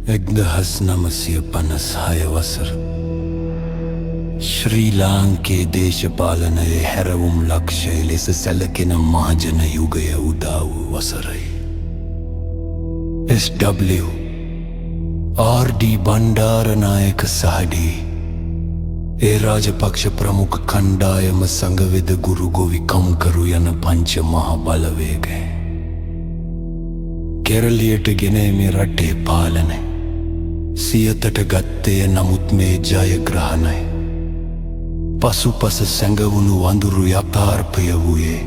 1956 වසර ශ්‍රී ලාංකේ දේශපාලනයේ හැරවුම් ලක්ෂ්‍ය ලෙස සැලකෙන මහජන යුගය උදා වූ වසරයි. SW RD බණ්ඩාරනායක සහදී ඒ රාජපක්ෂ ප්‍රමුඛ කණ්ඩායම සංගවෙද ගුරු ගොවි කම්කරු යන පංච මහා බලවේගය කෙරළියට ගෙන මේ රටේ පාලනය සියතට ගත්තේ. නමුත් මේ ජයග්‍රහණය පසුපස සැඟවුණු වඳුරු යථාර්ථය වූයේ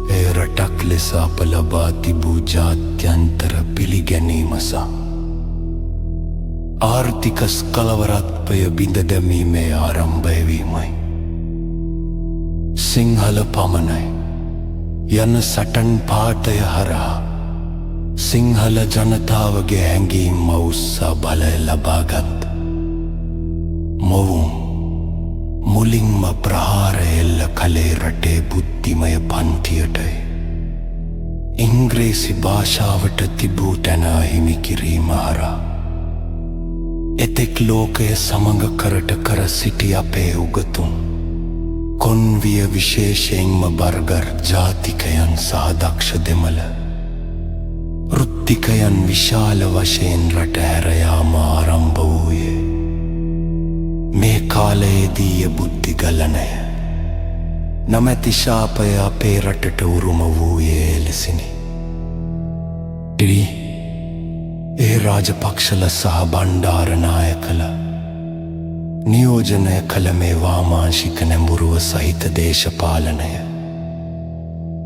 ඒ රටක් ලෙස අප ලබා තිබූ ජාත්‍යන්තර පිළිගැනීම සහ ආර්ථික ස්කලවරත්වය බිඳ දැමීමේ ආරම්භය වීමයි. සිංහල පමණයි යන සටන් පාඨය හරහා සිංහල ජනතාවගේ හැඟීම් උස්සා බලය ලබාගත් මොවුන් මුලින්ම ප්‍රහාර එල්ල කළේ රටේ බුද්ධිමය පන්තියටයි. ඉංග්‍රීසි භාෂාවට තිබූ තැන අහිමි කිරීම හරහා එතෙක් ලෝකය සමඟ කරට කර සිටි අපේ උගතුන් කොන්විය විශේෂයෙන්ම බර්ගර් ජාතිකයන් සහ දක්ෂ දෙමළ ෘත්තිකයන් විශාල වශයෙන් රට හැර යාම ආරම්භ වූයේ මේ කාලයේදී බුද්ධි ගලනය නමැති ශාපය අපේ රටට උරුම වූයේ එලෙසිනි. ඒ රාජපක්ෂල සහ බණ්ඩාරනායකල නියෝජනය කළ මේ වාමාංශික නැඹුරුව සහිත දේශපාලනය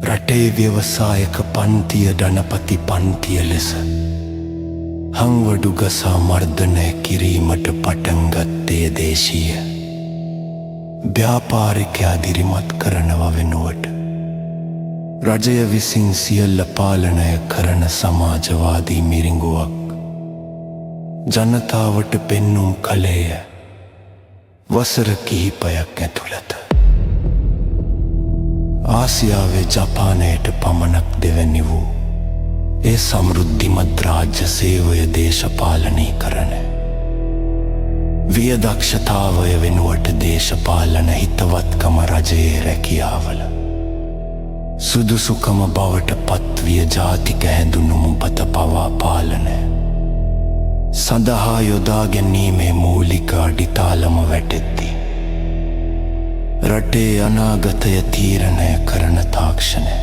රටේ ව්‍යවසායක පන්තිය ධනපති පන්තිය ලෙස හංවඩු ගසා මර්ධනය කිරීමට පටන් ගත්තේ දේශීය ව්‍යාපාරිකයා දිරිමත් කරනව වෙනුවට රජය විසින් සියල්ල පාලනය කරන සමාජවාදී මිරිඟුවක් ජනතාවට පෙන්නුම් කළේය. වසර කිහිපයක් ඇතුළත ආසියාවේ ජපානයට පමණක් දෙවැනි වූ ඒ සමෘද්ධිමත් රාජ්‍ය සේවය දේශපාලනීකරණය වියදක්ෂතාවය වෙනුවට දේශපාලන හිතවත්කම රජයේ රැකියාවල සුදුසුකම බවට පත්විය ජාතික හැඳුනුම් පත පවා පාලනය සඳහා යොදා ගැනීමේ මූලික අඩිතාලම වැටෙද්දී රටේ අනාගතය තීරණය කරන තාක්ෂණය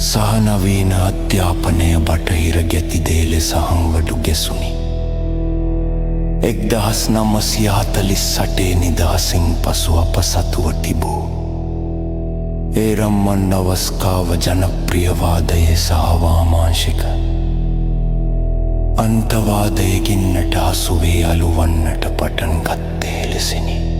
සහ නවීන අධ්‍යාපනය බටහිර ගැති දේ ලෙස හංවඩු ගැසුනි. 1948 නිදහසින් පසු අප සතුව තිබූ ඒ රම්මන් අවස්ථාව ජනප්‍රියවාදයේ සහ වාමාංශික අන්තවාදයකින්නට හසුවී අලුවන්නට පටන් ගත්තේ ලෙසිනි.